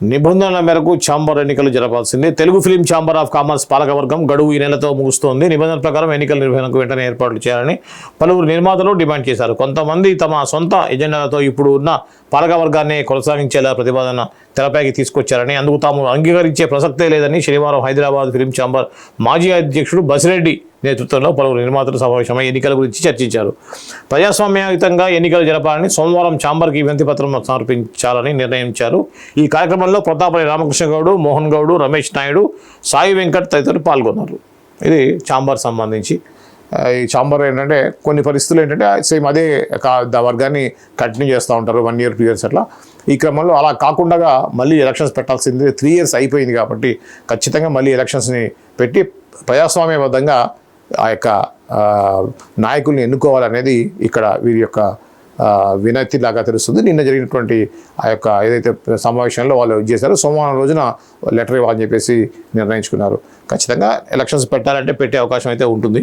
నిబంధనల మేరకు ఛాంబర్ ఎన్నికలు జరపాల్సిందే. Telugu film chamber of commerce పాలకవర్గం గడువు ఈ నెలతో ముగుస్తోంది. నిబంధనల ప్రకారం ఎన్నికల నిర్వహణకు వెంటనే ఏర్పాట్లు చేయాలని పలువురు నిర్మాతలు డిమాండ్ చేశారు. కొంతమంది తమ సొంత ఎజెండాలతో ఇప్పుడు ఉన్న పాలకవర్గాన్ని కొనసాగించేలా ప్రతిపాదన తెరపైకి తీసుకొచ్చారని, అందుకు తాము అంగీకరించే ప్రసక్తే లేదని శనివారం హైదరాబాద్ ఫిలిం ఛాంబర్ మాజీ అధ్యక్షుడు బసిరెడ్డి నేతృత్వంలో పలువురు నిర్మాతలు సమావేశమై ఎన్నికల గురించి చర్చించారు. ప్రజాస్వామ్యయుతంగా ఎన్నికలు జరపాలని సోమవారం ఛాంబర్కి వినతి పత్రం సమర్పించాలని నిర్ణయించారు. ఈ కార్యక్రమంలో ప్రతాపల్లి రామకృష్ణ గౌడ్, మోహన్ గౌడ్, రమేష్ నాయుడు, సాయి వెంకట్ తదితరులు పాల్గొన్నారు. ఇది ఛాంబర్ సంబంధించి. ఈ ఛాంబర్ ఏంటంటే కొన్ని పరిస్థితులు ఏంటంటే సేమ్ అదే వర్గాన్ని కంటిన్యూ చేస్తూ ఉంటారు 1 year 2 years అట్లా. ఈ క్రమంలో అలా కాకుండా మళ్ళీ ఎలక్షన్స్ పెట్టాల్సింది 3 years అయిపోయింది కాబట్టి ఖచ్చితంగా మళ్ళీ ఎలక్షన్స్ని పెట్టి ప్రజాస్వామ్యబద్ధంగా ఆ యొక్క నాయకుల్ని ఎన్నుకోవాలనేది ఇక్కడ వీరి యొక్క వినతి లాగా తెలుస్తుంది. నిన్న జరిగినటువంటి ఆ యొక్క ఏదైతే సమావేశంలో వాళ్ళు చేశారో సోమవారం రోజున లెటర్ ఇవ్వాలని చెప్పేసి నిర్ణయించుకున్నారు. ఖచ్చితంగా ఎలక్షన్స్ పెట్టాలంటే పెట్టే అవకాశం అయితే ఉంటుంది.